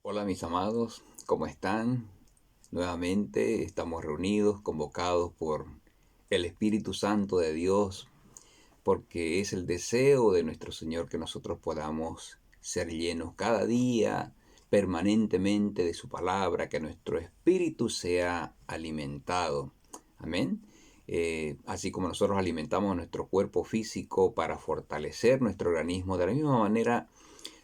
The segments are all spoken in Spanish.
Hola mis amados, ¿cómo están? Nuevamente estamos reunidos, convocados por el Espíritu Santo de Dios, porque es el deseo de nuestro Señor que nosotros podamos ser llenos cada día, permanentemente de su palabra, que nuestro espíritu sea alimentado. Amén. Así como nosotros alimentamos nuestro cuerpo físico para fortalecer nuestro organismo, de la misma manera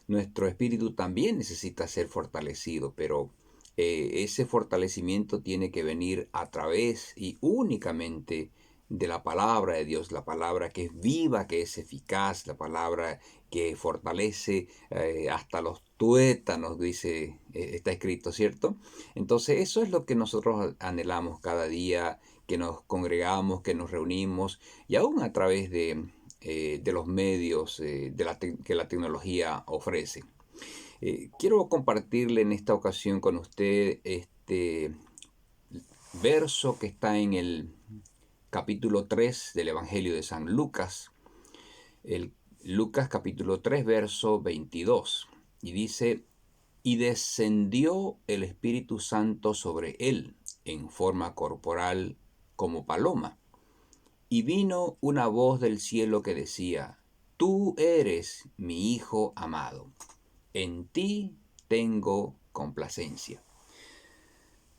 nuestro espíritu también necesita ser fortalecido, pero ese fortalecimiento tiene que venir a través y únicamente de la palabra de Dios, la palabra que es viva, que es eficaz, la palabra que fortalece hasta los tuétanos, dice, está escrito, ¿cierto? Entonces eso es lo que nosotros anhelamos cada día, que nos congregamos, que nos reunimos, y aún a través de los medios que la tecnología ofrece. Quiero compartirle en esta ocasión con usted este verso que está en el capítulo 3 del Evangelio de San Lucas, el Lucas capítulo 3 verso 22, y dice: y descendió el Espíritu Santo sobre él en forma corporal como paloma. Y vino una voz del cielo que decía: Tú eres mi Hijo amado, en ti tengo complacencia.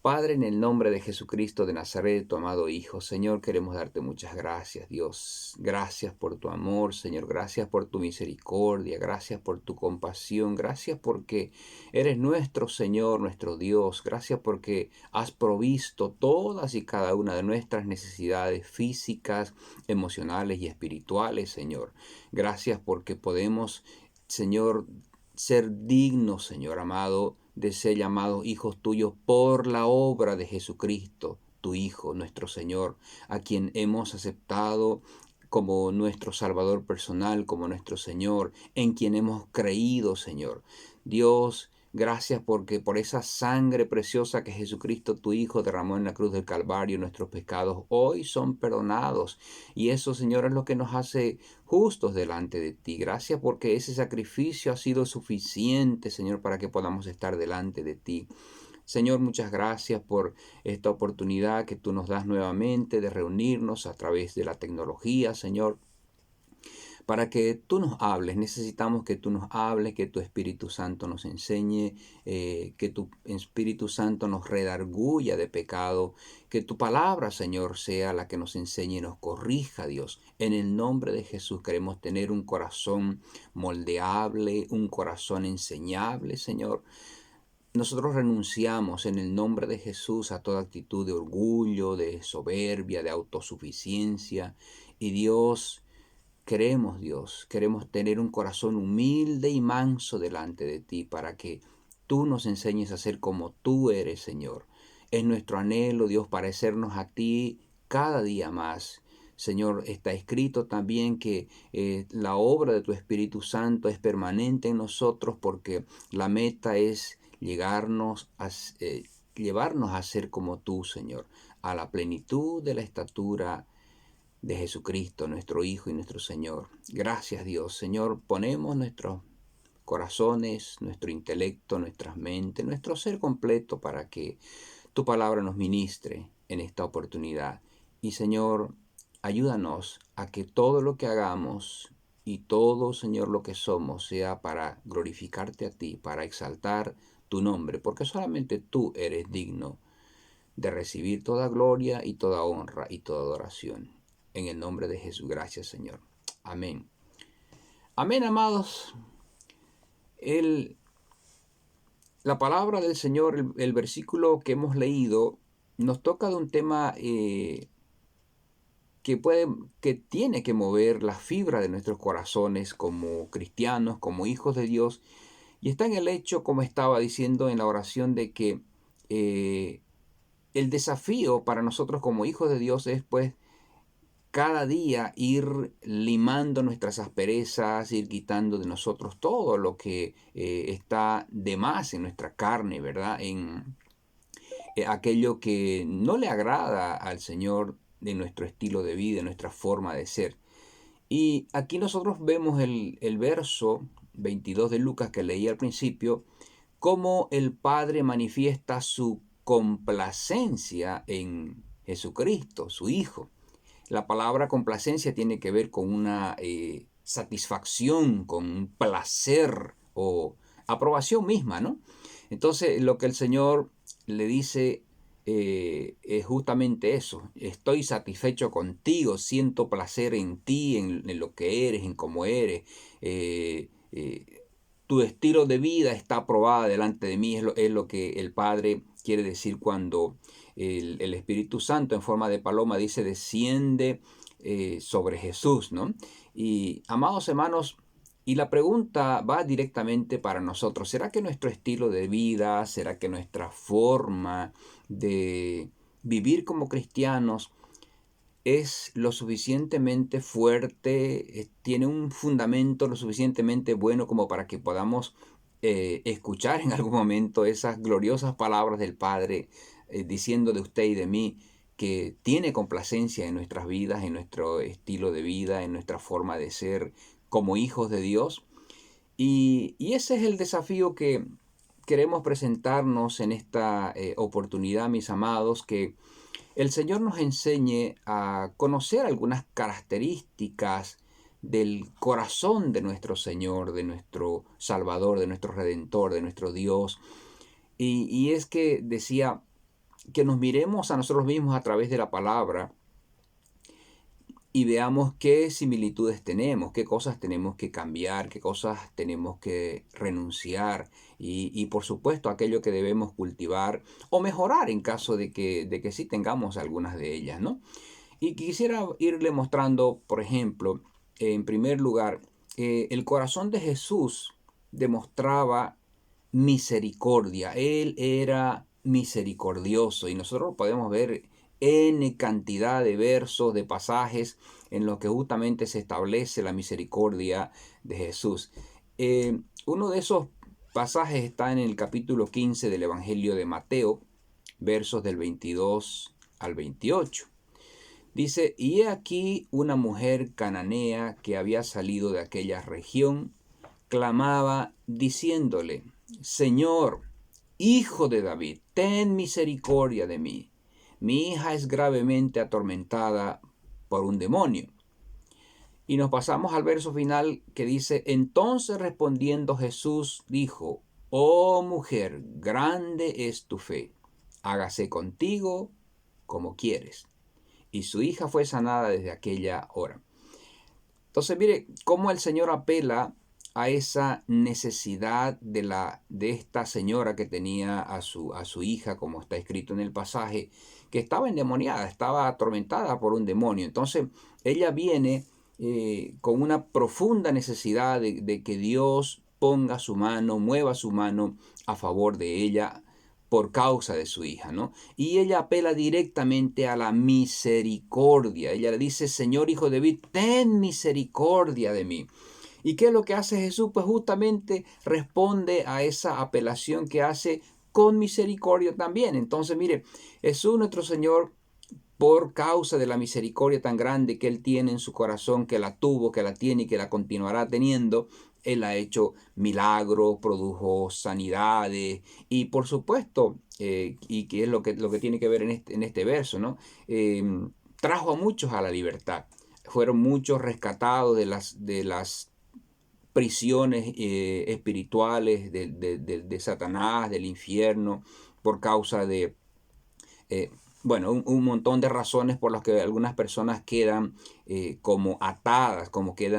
Padre, en el nombre de Jesucristo de Nazaret, tu amado Hijo, Señor, queremos darte muchas gracias, Dios. Gracias por tu amor, Señor. Gracias por tu misericordia. Gracias por tu compasión. Gracias porque eres nuestro Señor, nuestro Dios. Gracias porque has provisto todas y cada una de nuestras necesidades físicas, emocionales y espirituales, Señor. Gracias porque podemos, Señor, ser dignos, Señor amado, de ser llamados hijos tuyos por la obra de Jesucristo, tu Hijo, nuestro Señor, a quien hemos aceptado como nuestro Salvador personal, como nuestro Señor, en quien hemos creído, Señor. Dios, gracias porque por esa sangre preciosa que Jesucristo, tu Hijo, derramó en la cruz del Calvario, nuestros pecados hoy son perdonados. Y eso, Señor, es lo que nos hace justos delante de ti. Gracias porque ese sacrificio ha sido suficiente, Señor, para que podamos estar delante de ti. Señor, muchas gracias por esta oportunidad que tú nos das nuevamente de reunirnos a través de la tecnología, Señor, para que tú nos hables. Necesitamos que tú nos hables, que tu Espíritu Santo nos enseñe, que tu Espíritu Santo nos redarguya de pecado, que tu palabra, Señor, sea la que nos enseñe y nos corrija, Dios. En el nombre de Jesús queremos tener un corazón moldeable, un corazón enseñable, Señor. Nosotros renunciamos en el nombre de Jesús a toda actitud de orgullo, de soberbia, de autosuficiencia. Y Dios, queremos tener un corazón humilde y manso delante de ti para que tú nos enseñes a ser como tú eres, Señor. Es nuestro anhelo, Dios, parecernos a ti cada día más. Señor, está escrito también que la obra de tu Espíritu Santo es permanente en nosotros porque la meta es llevarnos a ser como tú, Señor, a la plenitud de la estatura de Jesucristo, nuestro Hijo y nuestro Señor. Gracias, Dios. Señor, ponemos nuestros corazones, nuestro intelecto, nuestras mentes, nuestro ser completo para que tu palabra nos ministre en esta oportunidad. Y Señor, ayúdanos a que todo lo que hagamos y todo, Señor, lo que somos sea para glorificarte a ti, para exaltar tu nombre, porque solamente tú eres digno de recibir toda gloria y toda honra y toda adoración. En el nombre de Jesús, gracias, Señor. Amén. Amén, amados. El, la palabra del Señor, el versículo que hemos leído, nos toca de un tema que que tiene que mover la fibra de nuestros corazones como cristianos, como hijos de Dios. Y está en el hecho, como estaba diciendo en la oración, de que el desafío para nosotros como hijos de Dios es pues cada día ir limando nuestras asperezas, ir quitando de nosotros todo lo que está de más en nuestra carne, ¿verdad? En aquello que no le agrada al Señor de nuestro estilo de vida, nuestra forma de ser. Y aquí nosotros vemos el verso 22 de Lucas que leí al principio, cómo el Padre manifiesta su complacencia en Jesucristo, su Hijo. La palabra complacencia tiene que ver con una satisfacción, con un placer o aprobación misma, ¿no? Entonces, lo que el Señor le dice es justamente eso. Estoy satisfecho contigo, siento placer en ti, en lo que eres, en cómo eres. eh, eh, Tu estilo de vida está aprobada delante de mí, es lo que el Padre quiere decir cuando el Espíritu Santo en forma de paloma dice desciende sobre Jesús, ¿no? Y amados hermanos, y la pregunta va directamente para nosotros. ¿Será que nuestro estilo de vida, será que nuestra forma de vivir como cristianos es lo suficientemente fuerte, tiene un fundamento lo suficientemente bueno como para que podamos escuchar en algún momento esas gloriosas palabras del Padre diciendo de usted y de mí que tiene complacencia en nuestras vidas, en nuestro estilo de vida, en nuestra forma de ser como hijos de Dios? Y ese es el desafío que queremos presentarnos en esta oportunidad, mis amados, que el Señor nos enseñe a conocer algunas características del corazón de nuestro Señor, de nuestro Salvador, de nuestro Redentor, de nuestro Dios. Y es que decía que nos miremos a nosotros mismos a través de la palabra y veamos qué similitudes tenemos, qué cosas tenemos que cambiar, qué cosas tenemos que renunciar y por supuesto aquello que debemos cultivar o mejorar en caso de que sí tengamos algunas de ellas, ¿no? Y quisiera irle mostrando, por ejemplo, en primer lugar, el corazón de Jesús demostraba misericordia. Él era misericordioso y nosotros podemos ver N cantidad de versos, de pasajes en los que justamente se establece la misericordia de Jesús. Uno de esos pasajes está en el capítulo 15 del Evangelio de Mateo, versos del 22 al 28. Dice, y he aquí una mujer cananea que había salido de aquella región, clamaba diciéndole, Señor, Hijo de David, ten misericordia de mí. Mi hija es gravemente atormentada por un demonio. Y nos pasamos al verso final que dice, entonces respondiendo Jesús dijo, oh mujer, grande es tu fe, hágase contigo como quieres. Y su hija fue sanada desde aquella hora. Entonces, mire cómo el Señor apela a esa necesidad de esta señora que tenía a su hija, como está escrito en el pasaje, que estaba endemoniada, estaba atormentada por un demonio. Entonces, ella viene con una profunda necesidad de que Dios ponga su mano, mueva su mano a favor de ella por causa de su hija, ¿no? Y ella apela directamente a la misericordia. Ella le dice, Señor Hijo de David, ten misericordia de mí. ¿Y qué es lo que hace Jesús? Pues justamente responde a esa apelación que hace con misericordia también. Entonces, mire, Jesús nuestro Señor, por causa de la misericordia tan grande que Él tiene en su corazón, que la tuvo, que la tiene y que la continuará teniendo, Él ha hecho milagros, produjo sanidades y por supuesto, y que es lo que tiene que ver en este verso, ¿no? Trajo a muchos a la libertad. Fueron muchos rescatados de las prisiones espirituales de Satanás, del infierno, por causa de eh, bueno, un montón de razones por las que algunas personas quedan como atadas, como que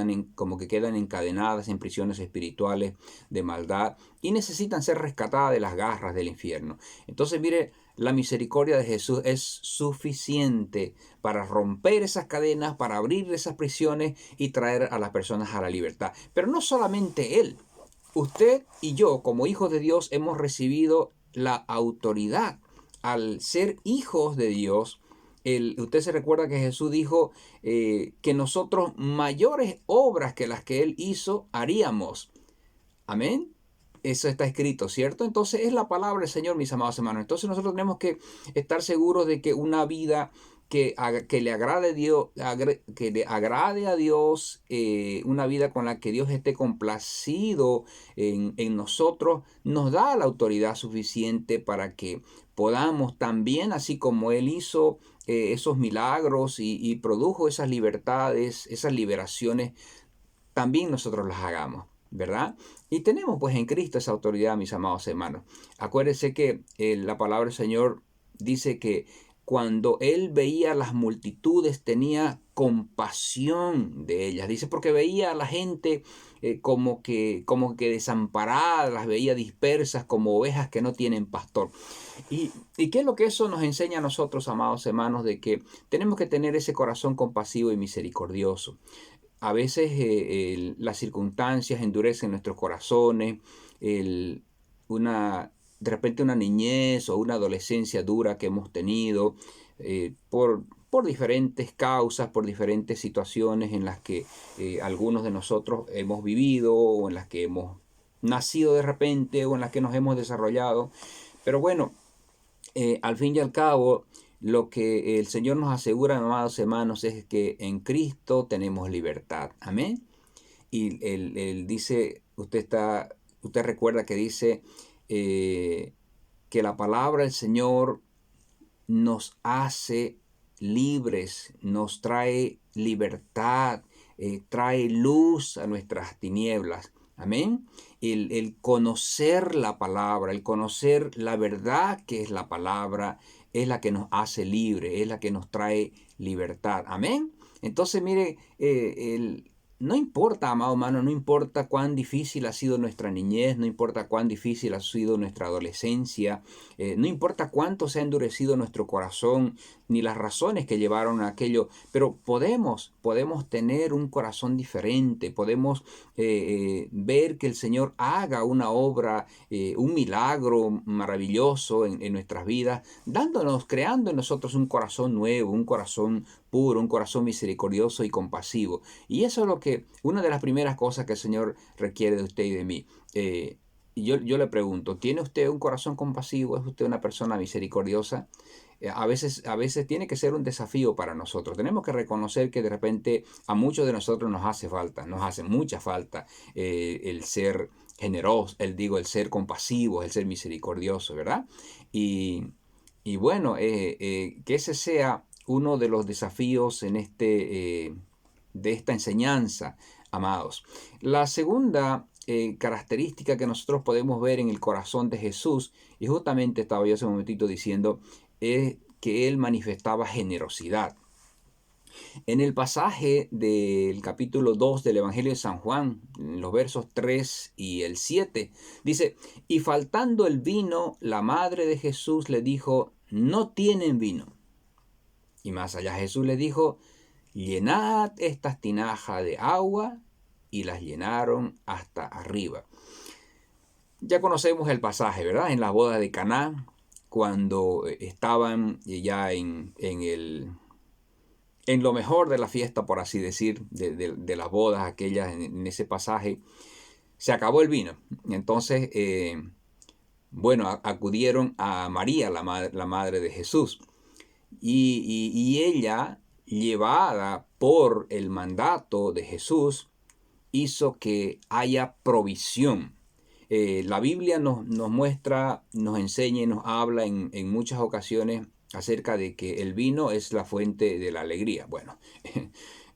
quedan encadenadas en prisiones espirituales de maldad y necesitan ser rescatadas de las garras del infierno. Entonces, mire, la misericordia de Jesús es suficiente para romper esas cadenas, para abrir esas prisiones y traer a las personas a la libertad. Pero no solamente Él. Usted y yo, como hijos de Dios, hemos recibido la autoridad al ser hijos de Dios. Usted se recuerda que Jesús dijo que nosotros mayores obras que las que Él hizo haríamos. Amén. Eso está escrito, ¿cierto? Entonces es la palabra del Señor, mis amados hermanos. Entonces nosotros tenemos que estar seguros de que una vida que le agrade a Dios, que le agrade a Dios, una vida con la que Dios esté complacido en nosotros, nos da la autoridad suficiente para que podamos también, así como Él hizo esos milagros y produjo esas libertades, esas liberaciones, también nosotros las hagamos, ¿verdad? Y tenemos pues en Cristo esa autoridad, mis amados hermanos. Acuérdense que la palabra del Señor dice que cuando Él veía las multitudes tenía compasión de ellas. Dice porque veía a la gente como que desamparada, las veía dispersas como ovejas que no tienen pastor. ¿Y qué es lo que eso nos enseña a nosotros, amados hermanos? De que tenemos que tener ese corazón compasivo y misericordioso. A veces las circunstancias endurecen nuestros corazones, el- de repente una niñez o una adolescencia dura que hemos tenido por diferentes causas, por diferentes situaciones en las que algunos de nosotros hemos vivido o en las que hemos nacido de repente o en las que nos hemos desarrollado. Pero bueno, al fin y al cabo, lo que el Señor nos asegura, amados hermanos, es que en Cristo tenemos libertad. Amén. Y él dice, usted recuerda que dice que la palabra del Señor nos hace libres, nos trae libertad, trae luz a nuestras tinieblas. Amén. El conocer la palabra, el conocer la verdad que es la palabra, es la que nos hace libre, es la que nos trae libertad. Amén. Entonces, mire, no importa, amado hermano, no importa cuán difícil ha sido nuestra niñez, no importa cuán difícil ha sido nuestra adolescencia, no importa cuánto se ha endurecido nuestro corazón, ni las razones que llevaron a aquello, pero podemos tener un corazón diferente, podemos ver que el Señor haga una obra, un milagro maravilloso en nuestras vidas, creando en nosotros un corazón nuevo, un corazón puro, un corazón misericordioso y compasivo. Y eso es una de las primeras cosas que el Señor requiere de usted y de mí. Y yo le pregunto, ¿tiene usted un corazón compasivo? ¿Es usted una persona misericordiosa? A veces tiene que ser un desafío para nosotros. Tenemos que reconocer que de repente a muchos de nosotros nos hace falta, nos hace mucha falta el ser generoso, el ser compasivo, el ser misericordioso, ¿verdad? Y, y bueno, que ese sea uno de los desafíos de esta enseñanza, amados. La segunda característica que nosotros podemos ver en el corazón de Jesús, y justamente estaba yo hace un momentito diciendo, es que él manifestaba generosidad. En el pasaje del capítulo 2 del Evangelio de San Juan, en los versos 3 y el 7, dice, y faltando el vino, la madre de Jesús le dijo, no tienen vino. Y más allá Jesús le dijo, llenad estas tinajas de agua, y las llenaron hasta arriba. Ya conocemos el pasaje, ¿verdad? En las bodas de Caná, cuando estaban ya en lo mejor de la fiesta, por así decir, de las bodas aquellas, en ese pasaje, se acabó el vino. Entonces, bueno, acudieron a María, la madre de Jesús. Y ella, llevada por el mandato de Jesús, hizo que haya provisión. La Biblia nos muestra, nos enseña y nos habla en muchas ocasiones acerca de que el vino es la fuente de la alegría. Bueno,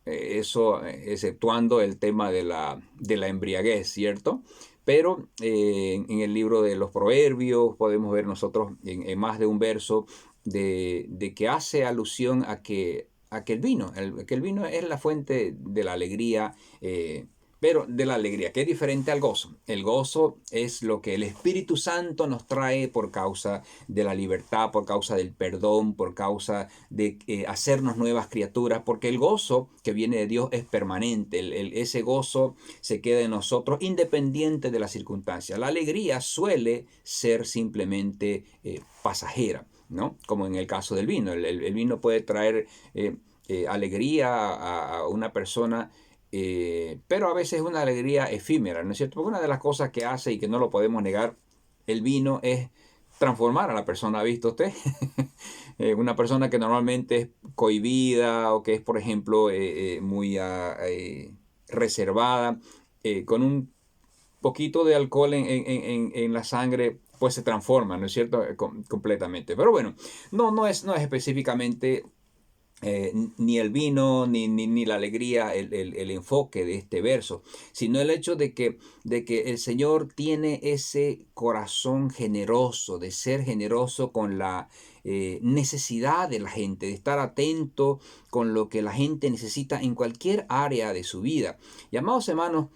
eso exceptuando el tema de la embriaguez, ¿cierto? Pero en el libro de los Proverbios podemos ver nosotros en más de un verso de que hace alusión a que el vino es la fuente de la alegría, pero de la alegría, que es diferente al gozo. El gozo es lo que el Espíritu Santo nos trae por causa de la libertad, por causa del perdón, por causa de hacernos nuevas criaturas, porque el gozo que viene de Dios es permanente. Ese gozo se queda en nosotros independiente de las circunstancias. La alegría suele ser simplemente pasajera, ¿no? Como en el caso del vino. El vino puede traer alegría a una persona, pero a veces es una alegría efímera, ¿no es cierto? Porque una de las cosas que hace y que no lo podemos negar el vino es transformar a la persona. ¿Ha visto usted? Una persona que normalmente es cohibida o que es, por ejemplo, muy reservada, con un poquito de alcohol en la sangre, pues se transforma, ¿no es cierto? Completamente. Pero bueno, no es específicamente ni el vino, ni la alegría, el enfoque de este verso, sino el hecho de que el Señor tiene ese corazón generoso, de ser generoso con la necesidad de la gente, de estar atento con lo que la gente necesita en cualquier área de su vida. Y amados hermanos,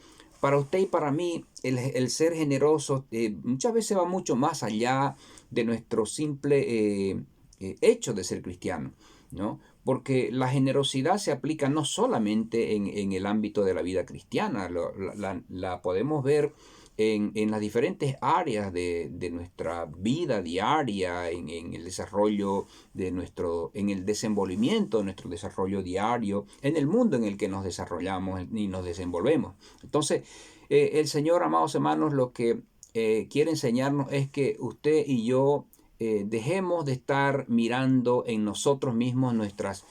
para usted y para mí, el ser generoso muchas veces va mucho más allá de nuestro simple hecho de ser cristiano, ¿no? Porque la generosidad se aplica no solamente en el ámbito de la vida cristiana, la podemos ver en las diferentes áreas de nuestra vida diaria, en el desarrollo en el desenvolvimiento de nuestro desarrollo diario, en el mundo en el que nos desarrollamos y nos desenvolvemos. Entonces, el Señor, amados hermanos, lo que quiere enseñarnos es que usted y yo dejemos de estar mirando en nosotros mismos nuestras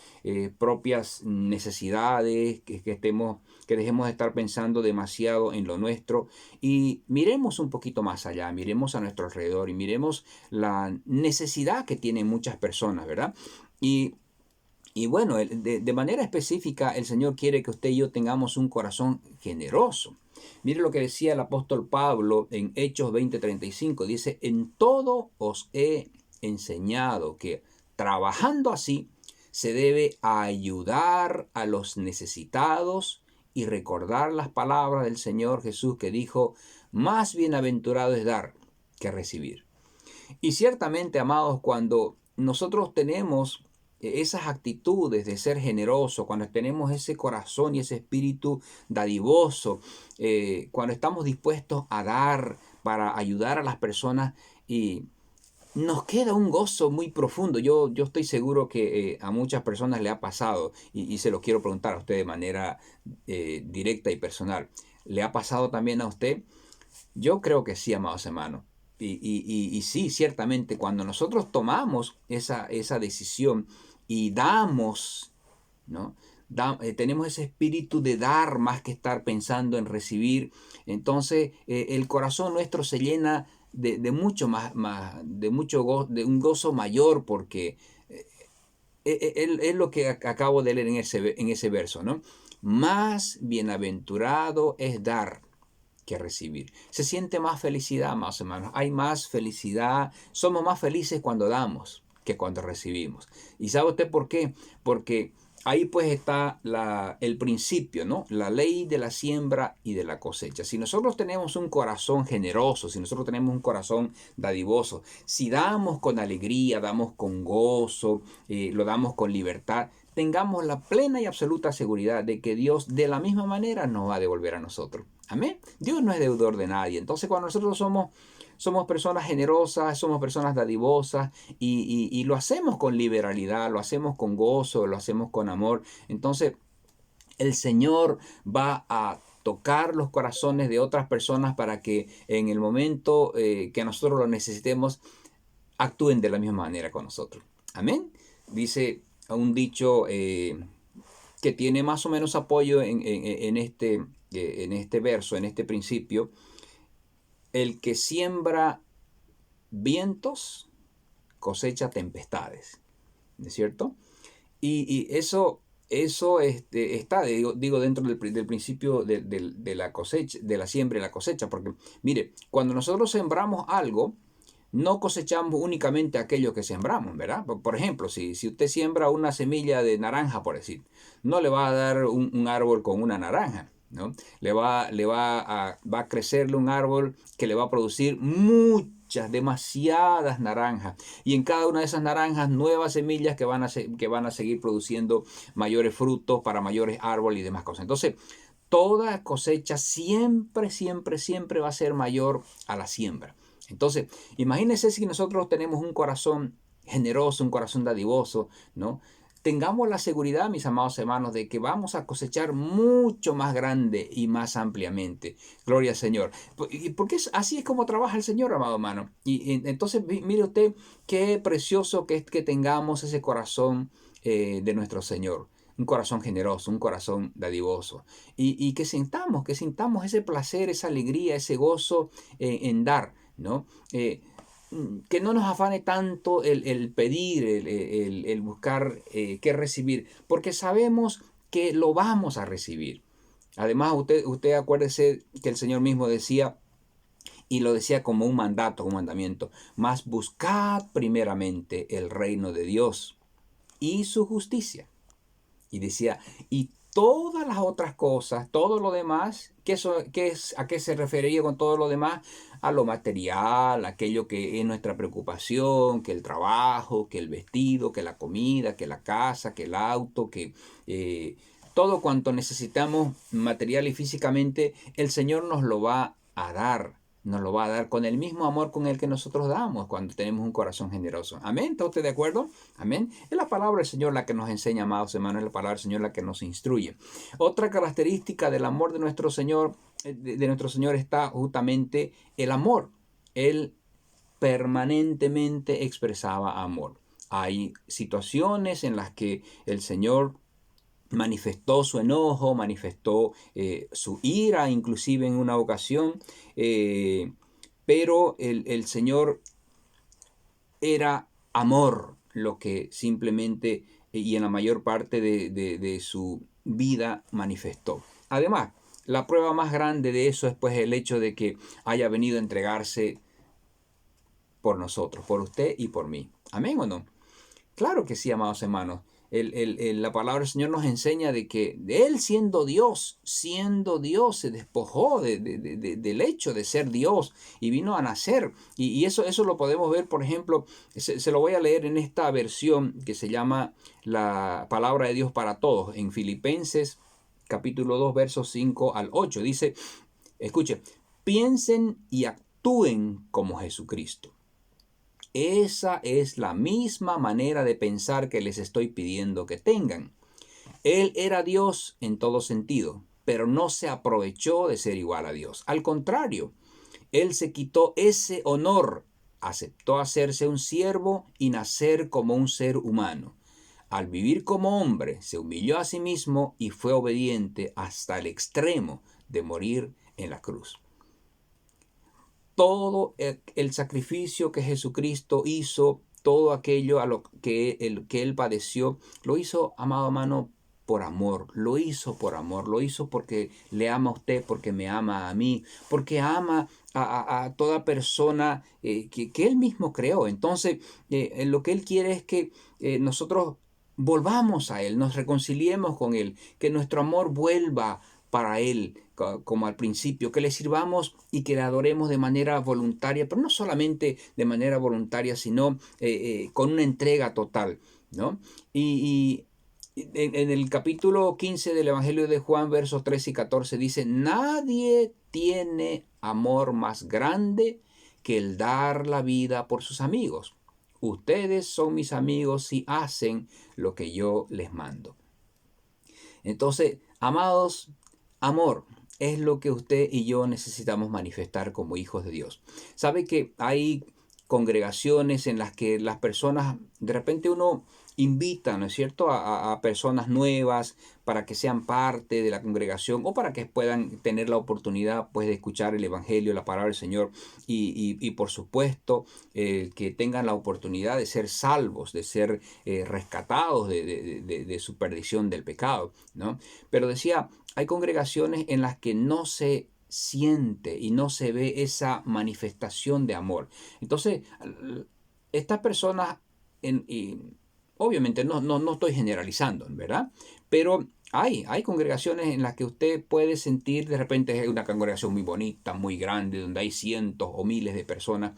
propias necesidades, que dejemos de estar pensando demasiado en lo nuestro y miremos un poquito más allá, miremos a nuestro alrededor y miremos la necesidad que tienen muchas personas, ¿verdad? Y bueno, de manera específica, el Señor quiere que usted y yo tengamos un corazón generoso. Mire lo que decía el apóstol Pablo en Hechos 20:35. Dice, en todo os he enseñado que trabajando así se debe ayudar a los necesitados y recordar las palabras del Señor Jesús que dijo, más bienaventurado es dar que recibir. Y ciertamente, amados, cuando nosotros tenemos esas actitudes de ser generoso, cuando tenemos ese corazón y ese espíritu dadivoso, cuando estamos dispuestos a dar para ayudar a las personas y nos queda un gozo muy profundo. Yo estoy seguro que a muchas personas le ha pasado y se lo quiero preguntar a usted de manera directa y personal. ¿Le ha pasado también a usted? Yo creo que sí, amados hermanos. Y sí, ciertamente, cuando nosotros tomamos esa decisión y damos, ¿no? Tenemos ese espíritu de dar más que estar pensando en recibir, entonces el corazón nuestro se llena de mucho de un gozo mayor, porque es lo que acabo de leer en ese verso, ¿no? Más bienaventurado es dar que recibir. Se siente más felicidad, más hermanos. Hay más felicidad. Somos más felices cuando damos que cuando recibimos. ¿Y sabe usted por qué? Porque ahí pues está el principio, ¿no? La ley de la siembra y de la cosecha. Si nosotros tenemos un corazón generoso, si nosotros tenemos un corazón dadivoso, si damos con alegría, damos con gozo, lo damos con libertad, tengamos la plena y absoluta seguridad de que Dios de la misma manera nos va a devolver a nosotros. Amén. Dios no es deudor de nadie. Entonces, cuando nosotros somos personas generosas, somos personas dadivosas y lo hacemos con liberalidad, lo hacemos con gozo, lo hacemos con amor, entonces el Señor va a tocar los corazones de otras personas para que en el momento que nosotros lo necesitemos, actúen de la misma manera con nosotros. Amén. Dice un dicho que tiene más o menos apoyo en este verso, en este principio: el que siembra vientos cosecha tempestades, ¿no es cierto? Y eso está, digo dentro del principio de la cosecha, de la siembra y la cosecha, porque mire, cuando nosotros sembramos algo, no cosechamos únicamente aquello que sembramos, ¿verdad? Por ejemplo, si usted siembra una semilla de naranja, por decir, no le va a dar un árbol con una naranja, ¿no? Va a crecerle un árbol que le va a producir demasiadas naranjas. Y en cada una de esas naranjas, nuevas semillas que van a seguir produciendo mayores frutos para mayores árboles y demás cosas. Entonces, toda cosecha siempre, siempre, siempre va a ser mayor a la siembra. Entonces, imagínense si nosotros tenemos un corazón generoso, un corazón dadivoso, ¿no? tengamos la seguridad, mis amados hermanos, de que vamos a cosechar mucho más grande y más ampliamente. Gloria al Señor. Porque así es como trabaja el Señor, amado hermano. Y entonces, mire usted qué precioso que es que tengamos ese corazón de nuestro Señor. Un corazón generoso, un corazón dadivoso. Y que sintamos ese placer, esa alegría, ese gozo en dar, ¿no? Que no nos afane tanto el pedir, el buscar qué recibir, porque sabemos que lo vamos a recibir. Además, usted acuérdese que el Señor mismo decía, y lo decía como un mandato, un mandamiento, mas buscad primeramente el reino de Dios y su justicia. Y decía, y todas las otras cosas, todo lo demás, ¿a qué se refería con todo lo demás? A lo material, aquello que es nuestra preocupación, que el trabajo, que el vestido, que la comida, que la casa, que el auto, que todo cuanto necesitamos material y físicamente, el Señor nos lo va a dar. Nos lo va a dar con el mismo amor con el que nosotros damos cuando tenemos un corazón generoso. Amén. ¿Está usted de acuerdo? Amén. Es la palabra del Señor la que nos enseña, amados hermanos, es la palabra del Señor la que nos instruye. Otra característica del amor de nuestro Señor, está justamente el amor. Él permanentemente expresaba amor. Hay situaciones en las que el Señor manifestó su enojo, manifestó su ira, inclusive en una ocasión, pero el Señor era amor lo que simplemente y en la mayor parte de su vida manifestó. Además, la prueba más grande de eso es pues el hecho de que haya venido a entregarse por nosotros, por usted y por mí. ¿Amén o no? Claro que sí, amados hermanos. La palabra del Señor nos enseña de que de Él siendo Dios, se despojó del hecho de ser Dios y vino a nacer. Y eso lo podemos ver, por ejemplo, se lo voy a leer en esta versión que se llama la palabra de Dios para todos, en Filipenses capítulo 2, versos 5 al 8. Dice, escuche, piensen y actúen como Jesucristo. Esa es la misma manera de pensar que les estoy pidiendo que tengan. Él era Dios en todo sentido, pero no se aprovechó de ser igual a Dios. Al contrario, Él se quitó ese honor, aceptó hacerse un siervo y nacer como un ser humano. Al vivir como hombre, se humilló a sí mismo y fue obediente hasta el extremo de morir en la cruz. Todo el sacrificio que Jesucristo hizo, todo aquello a lo que Él padeció, lo hizo, amado hermano, por amor. Lo hizo por amor. Lo hizo porque le ama a usted, porque me ama a mí, porque ama a toda persona que Él mismo creó. Entonces, lo que Él quiere es que nosotros volvamos a Él, nos reconciliemos con Él, que nuestro amor vuelva para Él, como al principio, que le sirvamos y que le adoremos de manera voluntaria, pero no solamente de manera voluntaria, sino con una entrega total, ¿no? Y en el capítulo 15 del Evangelio de Juan, versos 13 y 14, dice, nadie tiene amor más grande que el dar la vida por sus amigos. Ustedes son mis amigos si hacen lo que yo les mando. Entonces, amados, amor es lo que usted y yo necesitamos manifestar como hijos de Dios. Sabe que hay congregaciones en las que las personas, de repente uno invita, ¿no es cierto?, a personas nuevas para que sean parte de la congregación o para que puedan tener la oportunidad pues de escuchar el Evangelio, la palabra del Señor y por supuesto que tengan la oportunidad de ser salvos, de ser rescatados de su perdición del pecado, ¿no? Pero decía, hay congregaciones en las que no se siente y no se ve esa manifestación de amor. Entonces, estas personas, obviamente no estoy generalizando, ¿verdad? Pero hay congregaciones en las que usted puede sentir, de repente es una congregación muy bonita, muy grande, donde hay cientos o miles de personas,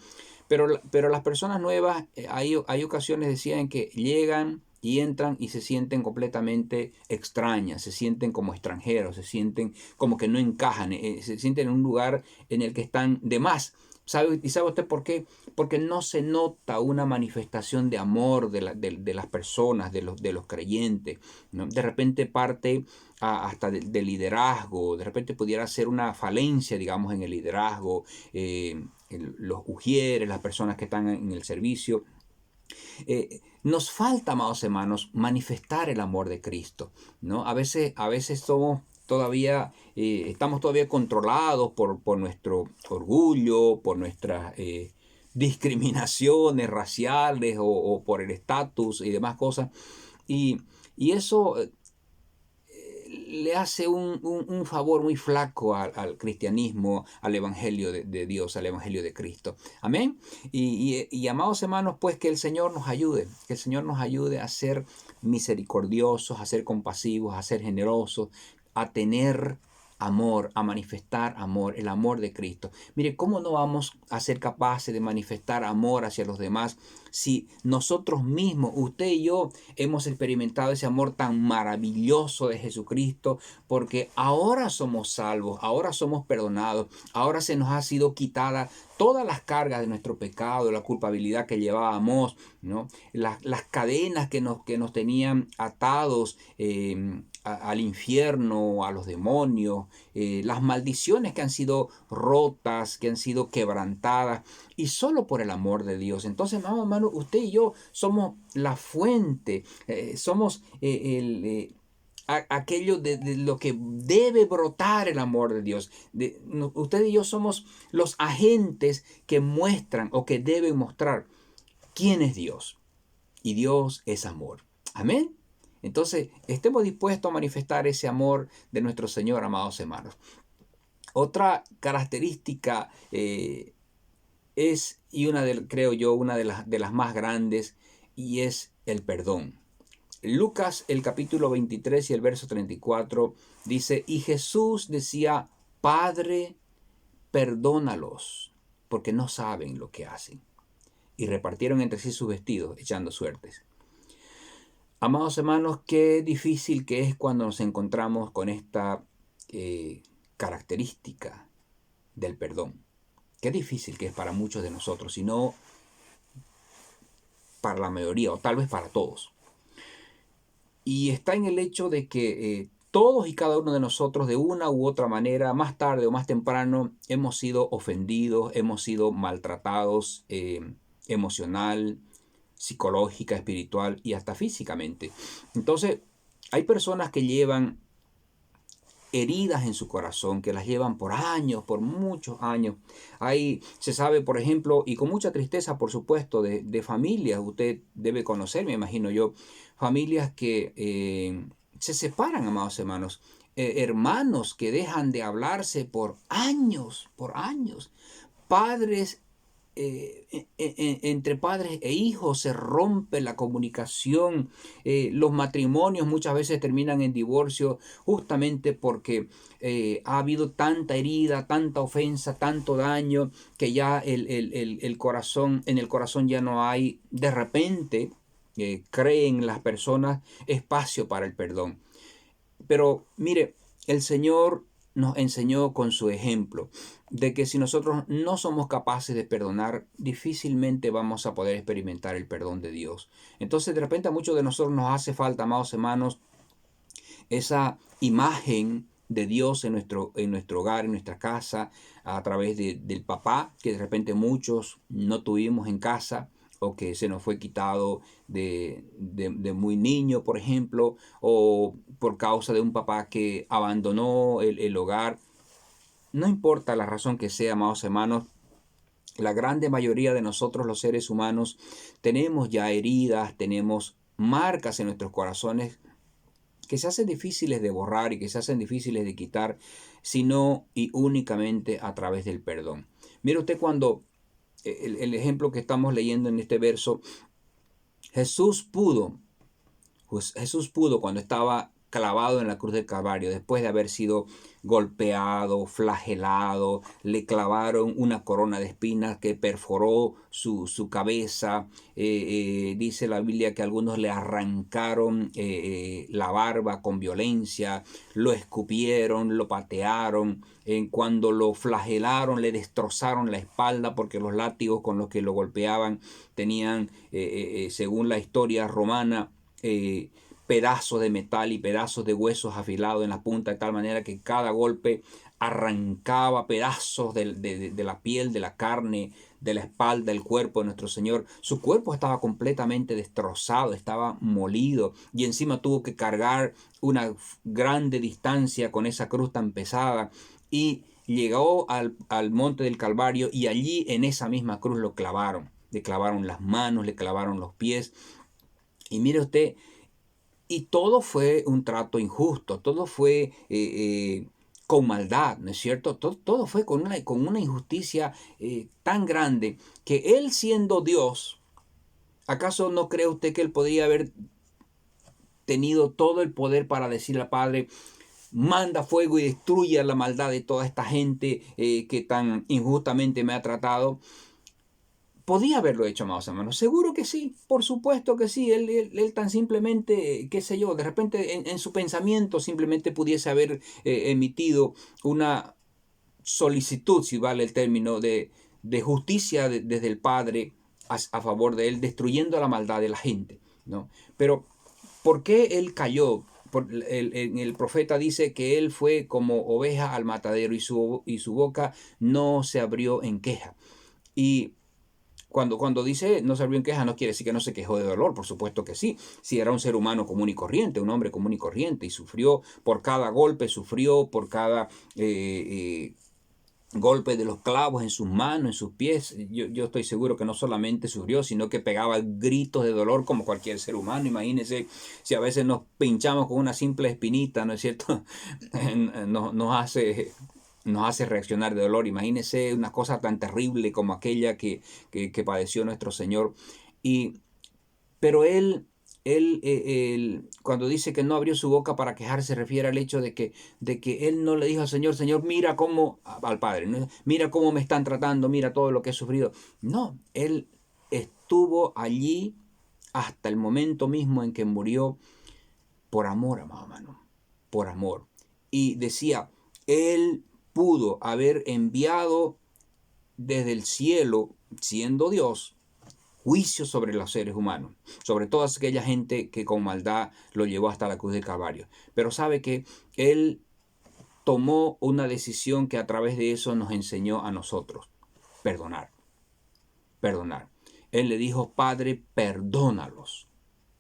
pero las personas nuevas, hay ocasiones, decían, que llegan y entran y se sienten completamente extrañas, se sienten como extranjeros, se sienten como que no encajan, se sienten en un lugar en el que están de más. ¿Y sabe usted por qué? Porque no se nota una manifestación de amor de las personas, de los creyentes, ¿no? De repente parte hasta de liderazgo, de repente pudiera ser una falencia, digamos, en el liderazgo, los ujieres, las personas que están en el servicio. Nos falta, amados hermanos, manifestar el amor de Cristo, ¿no? A veces somos todavía, estamos todavía controlados por nuestro orgullo, por nuestras discriminaciones raciales o por el estatus y demás cosas. Y, y eso le hace un favor muy flaco al cristianismo, al evangelio de Dios, al evangelio de Cristo. Amén. Y amados hermanos, pues que el Señor nos ayude, que el Señor nos ayude a ser misericordiosos, a ser compasivos, a ser generosos, a tener amor, a manifestar amor, el amor de Cristo. Mire, ¿cómo no vamos a ser capaces de manifestar amor hacia los demás si nosotros mismos, usted y yo, hemos experimentado ese amor tan maravilloso de Jesucristo? Porque ahora somos salvos, ahora somos perdonados, ahora se nos ha sido quitada todas las cargas de nuestro pecado, la culpabilidad que llevábamos, ¿no? Las cadenas que nos tenían atados al infierno, a los demonios, las maldiciones que han sido rotas, que han sido quebrantadas, y solo por el amor de Dios. Entonces, hermano, usted y yo somos la fuente, somos aquello de lo que debe brotar el amor de Dios. Usted y yo somos los agentes que muestran o que deben mostrar quién es Dios. Y Dios es amor. Amén. Entonces, estemos dispuestos a manifestar ese amor de nuestro Señor, amados hermanos. Otra característica es, y creo yo, una de las más grandes, y es el perdón. Lucas, el capítulo 23 y el verso 34, dice, y Jesús decía, Padre, perdónalos, porque no saben lo que hacen. Y repartieron entre sí sus vestidos, echando suertes. Amados hermanos, qué difícil que es cuando nos encontramos con esta característica del perdón. Qué difícil que es para muchos de nosotros, si no para la mayoría, o tal vez para todos. Y está en el hecho de que todos y cada uno de nosotros, de una u otra manera, más tarde o más temprano, hemos sido ofendidos, hemos sido maltratados emocional, psicológica, espiritual y hasta físicamente. Entonces, hay personas que llevan heridas en su corazón, que las llevan por años, por muchos años. Ahí se sabe, por ejemplo, y con mucha tristeza, por supuesto, de familias, usted debe conocer, me imagino yo, familias que se separan, amados hermanos, hermanos que dejan de hablarse por años, padres entre padres e hijos se rompe la comunicación, los matrimonios muchas veces terminan en divorcio justamente porque ha habido tanta herida, tanta ofensa, tanto daño, que ya el corazón, en el corazón ya no hay, de repente, creen las personas espacio para el perdón. Pero mire, el Señor nos enseñó con su ejemplo de que si nosotros no somos capaces de perdonar, difícilmente vamos a poder experimentar el perdón de Dios. Entonces, de repente a muchos de nosotros nos hace falta, amados hermanos, esa imagen de Dios en nuestro hogar, en nuestra casa, a través del papá, que de repente muchos no tuvimos en casa, o que se nos fue quitado de muy niño, por ejemplo, o por causa de un papá que abandonó el hogar. No importa la razón que sea, amados hermanos, la grande mayoría de nosotros los seres humanos tenemos ya heridas, tenemos marcas en nuestros corazones que se hacen difíciles de borrar y que se hacen difíciles de quitar, sino y únicamente a través del perdón. Mire usted cuando el ejemplo que estamos leyendo en este verso, Jesús pudo cuando estaba clavado en la cruz del Calvario, después de haber sido golpeado, flagelado, le clavaron una corona de espinas que perforó su cabeza. Dice la Biblia que algunos le arrancaron la barba con violencia, lo escupieron, lo patearon. Cuando lo flagelaron, le destrozaron la espalda porque los látigos con los que lo golpeaban tenían, según la historia romana, pedazos de metal y pedazos de huesos afilados en la punta, de tal manera que cada golpe arrancaba pedazos de la piel, de la carne, de la espalda, del cuerpo de nuestro Señor. Su cuerpo estaba completamente destrozado, estaba molido, y encima tuvo que cargar una grande distancia con esa cruz tan pesada, y llegó al monte del Calvario, y allí en esa misma cruz lo clavaron. Le clavaron las manos, le clavaron los pies. Y mire usted, y todo fue un trato injusto, todo fue con maldad, ¿no es cierto? Todo fue con una injusticia tan grande que él, siendo Dios, ¿acaso no cree usted que él podría haber tenido todo el poder para decirle al Padre: manda fuego y destruya la maldad de toda esta gente que tan injustamente me ha tratado? Podía haberlo hecho, amados hermanos. Seguro que sí, por supuesto que sí. Él tan simplemente, qué sé yo, de repente en su pensamiento simplemente pudiese haber emitido una solicitud, si vale el término, de justicia desde el Padre a favor de él, destruyendo la maldad de la gente, ¿no? Pero, ¿por qué él cayó? El profeta dice que él fue como oveja al matadero, y su boca no se abrió en queja. Y cuando dice no se abrió en queja, no quiere decir que no se quejó de dolor, por supuesto que sí. Si era un ser humano común y corriente, un hombre común y corriente, y sufrió por cada golpe, sufrió por cada golpe de los clavos en sus manos, en sus pies. Yo estoy seguro que no solamente sufrió, sino que pegaba gritos de dolor como cualquier ser humano. Imagínense si a veces nos pinchamos con una simple espinita, ¿no es cierto? Nos hace reaccionar de dolor. Imagínense una cosa tan terrible como aquella que padeció nuestro Señor. Pero él, cuando dice que no abrió su boca para quejarse, se refiere al hecho de que él no le dijo al Señor: Señor, mira cómo, al Padre, ¿no? Mira cómo me están tratando, mira todo lo que he sufrido. No, él estuvo allí hasta el momento mismo en que murió, por amor, amado hermano, por amor. Y decía, él pudo haber enviado desde el cielo, siendo Dios, juicio sobre los seres humanos, sobre toda aquella gente que con maldad lo llevó hasta la cruz del Calvario. Pero sabe que él tomó una decisión que a través de eso nos enseñó a nosotros: perdonar, perdonar. Él le dijo: Padre, perdónalos,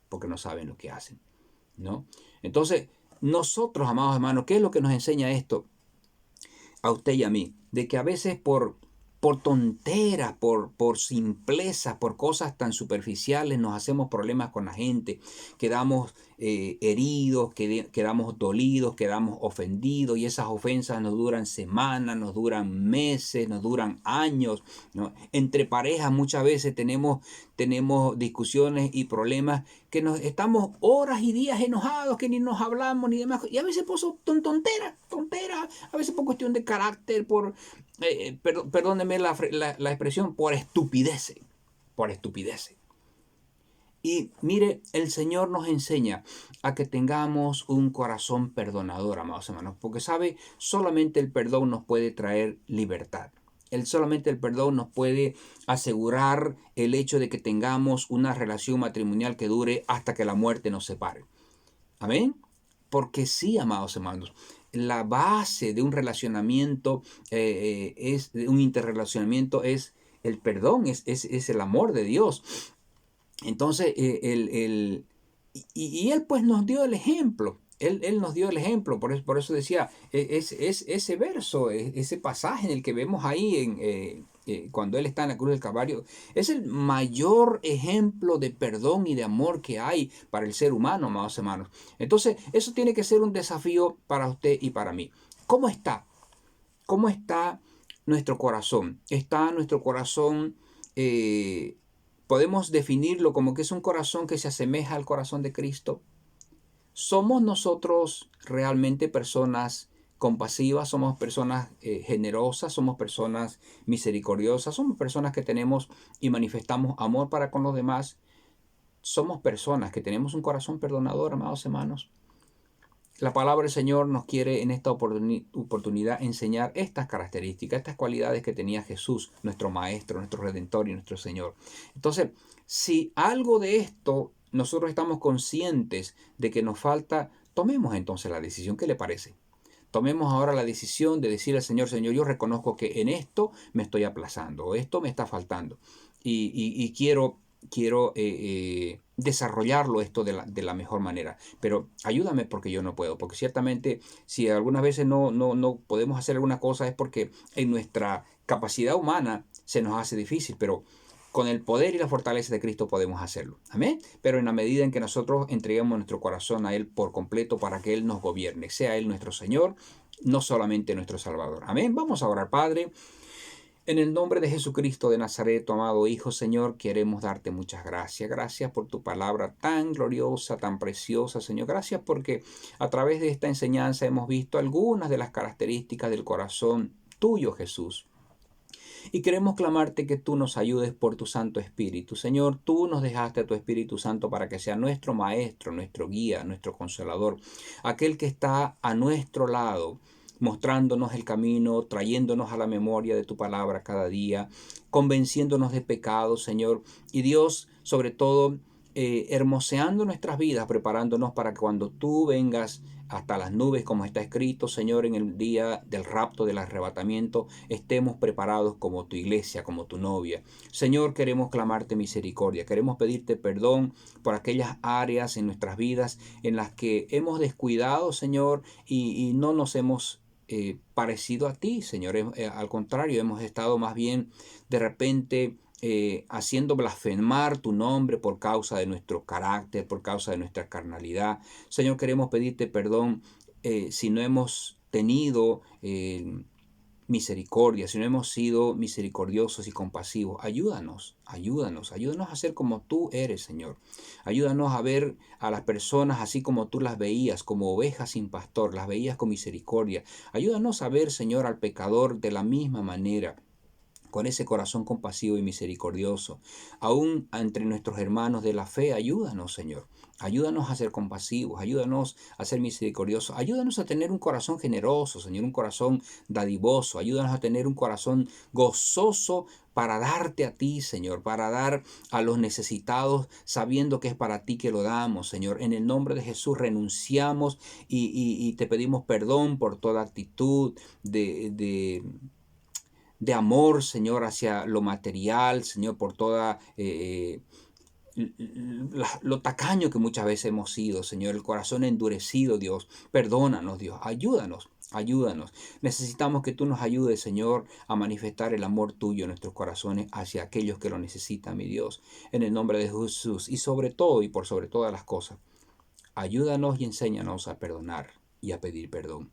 porque no saben lo que hacen, ¿no? Entonces, nosotros, amados hermanos, ¿qué es lo que nos enseña esto a usted y a mí? De que a veces por tonteras, por simplezas, por cosas tan superficiales, nos hacemos problemas con la gente, quedamos heridos, quedamos dolidos, quedamos ofendidos, y esas ofensas nos duran semanas, nos duran meses, nos duran años, ¿no? Entre parejas muchas veces tenemos discusiones y problemas que nos estamos horas y días enojados, que ni nos hablamos ni demás, y a veces por tonteras, a veces por cuestión de carácter, perdónenme la expresión, por estupideces, por estupideces. Y mire, el Señor nos enseña a que tengamos un corazón perdonador, amados hermanos, porque sabe, solamente el perdón nos puede traer libertad. Solamente el perdón nos puede asegurar el hecho de que tengamos una relación matrimonial que dure hasta que la muerte nos separe. Amén. Porque sí, amados hermanos, la base de un relacionamiento, de un interrelacionamiento, es el perdón, es el amor de Dios. Entonces, y Él pues nos dio el ejemplo. Él nos dio el ejemplo. Por eso decía, es ese verso, ese pasaje en el que vemos ahí cuando Él está en la cruz del Calvario, es el mayor ejemplo de perdón y de amor que hay para el ser humano, amados hermanos. Entonces, eso tiene que ser un desafío para usted y para mí. ¿Cómo está? ¿Cómo está nuestro corazón? ¿Está nuestro corazón, podemos definirlo como que es un corazón que se asemeja al corazón de Cristo? ¿Somos nosotros realmente personas compasivas? ¿Somos personas generosas? ¿Somos personas misericordiosas? ¿Somos personas que tenemos y manifestamos amor para con los demás? ¿Somos personas que tenemos un corazón perdonador, amados hermanos? La palabra del Señor nos quiere en esta oportunidad enseñar estas características, estas cualidades que tenía Jesús, nuestro Maestro, nuestro Redentor y nuestro Señor. Entonces, si algo de esto nosotros estamos conscientes de que nos falta, tomemos entonces la decisión. ¿Qué le parece? Tomemos ahora la decisión de decir al Señor, Señor, yo reconozco que en esto me estoy aplazando, o esto me está faltando, y quiero desarrollarlo esto de la mejor manera. Pero ayúdame porque yo no puedo, porque ciertamente si algunas veces no podemos hacer alguna cosa es porque en nuestra capacidad humana se nos hace difícil, pero con el poder y la fortaleza de Cristo podemos hacerlo. Amén. Pero en la medida en que nosotros entreguemos nuestro corazón a Él por completo para que Él nos gobierne, sea Él nuestro Señor, no solamente nuestro Salvador. Amén. Vamos a orar, Padre. En el nombre de Jesucristo de Nazaret, tu amado Hijo, Señor, queremos darte muchas gracias. Gracias por tu palabra tan gloriosa, tan preciosa, Señor. Gracias porque a través de esta enseñanza hemos visto algunas de las características del corazón tuyo, Jesús. Y queremos clamarte que tú nos ayudes por tu Santo Espíritu. Señor, tú nos dejaste a tu Espíritu Santo para que sea nuestro Maestro, nuestro guía, nuestro consolador, aquel que está a nuestro lado, mostrándonos el camino, trayéndonos a la memoria de tu palabra cada día, convenciéndonos de pecado, Señor. Y Dios, sobre todo, hermoseando nuestras vidas, preparándonos para que cuando tú vengas hasta las nubes, como está escrito, Señor, en el día del rapto, del arrebatamiento, estemos preparados como tu iglesia, como tu novia. Señor, queremos clamarte misericordia, queremos pedirte perdón por aquellas áreas en nuestras vidas en las que hemos descuidado, Señor, y no nos hemos parecido a ti, Señor. Al contrario, hemos estado más bien de repente haciendo blasfemar tu nombre por causa de nuestro carácter, por causa de nuestra carnalidad. Señor, queremos pedirte perdón si no hemos tenido misericordia, si no hemos sido misericordiosos y compasivos. Ayúdanos a ser como tú eres, Señor. Ayúdanos a ver a las personas así como tú las veías, como ovejas sin pastor, las veías con misericordia. Ayúdanos a ver, Señor, al pecador de la misma manera, con ese corazón compasivo y misericordioso. Aún entre nuestros hermanos de la fe, ayúdanos, Señor. Ayúdanos a ser compasivos, ayúdanos a ser misericordiosos, ayúdanos a tener un corazón generoso, Señor, un corazón dadivoso, ayúdanos a tener un corazón gozoso para darte a ti, Señor, para dar a los necesitados, sabiendo que es para ti que lo damos, Señor. En el nombre de Jesús renunciamos y te pedimos perdón por toda actitud de amor, Señor, hacia lo material, Señor, por toda lo tacaño que muchas veces hemos sido, Señor, el corazón endurecido, Dios. Perdónanos, Dios, ayúdanos. Necesitamos que tú nos ayudes, Señor, a manifestar el amor tuyo en nuestros corazones hacia aquellos que lo necesitan, mi Dios, en el nombre de Jesús. Y sobre todo y por sobre todas las cosas, ayúdanos y enséñanos a perdonar y a pedir perdón.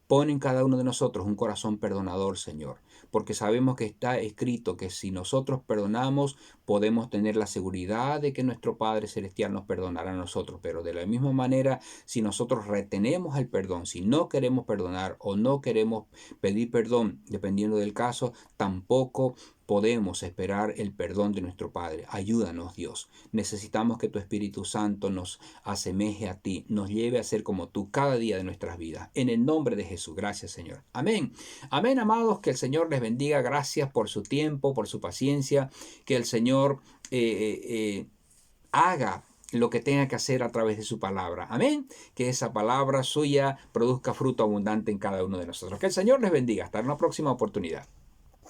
Pon en cada uno de nosotros un corazón perdonador, Señor, porque sabemos que está escrito que si nosotros perdonamos, podemos tener la seguridad de que nuestro Padre Celestial nos perdonará a nosotros. Pero de la misma manera, si nosotros retenemos el perdón, si no queremos perdonar o no queremos pedir perdón, dependiendo del caso, tampoco podemos esperar el perdón de nuestro Padre. Ayúdanos, Dios. Necesitamos que tu Espíritu Santo nos asemeje a ti, nos lleve a ser como tú cada día de nuestras vidas. En el nombre de Jesús. Gracias, Señor. Amén. Amén, amados. Que el Señor les bendiga. Gracias por su tiempo, por su paciencia. Que el Señor haga lo que tenga que hacer a través de su palabra. Amén. Que esa palabra suya produzca fruto abundante en cada uno de nosotros. Que el Señor les bendiga. Hasta una próxima oportunidad.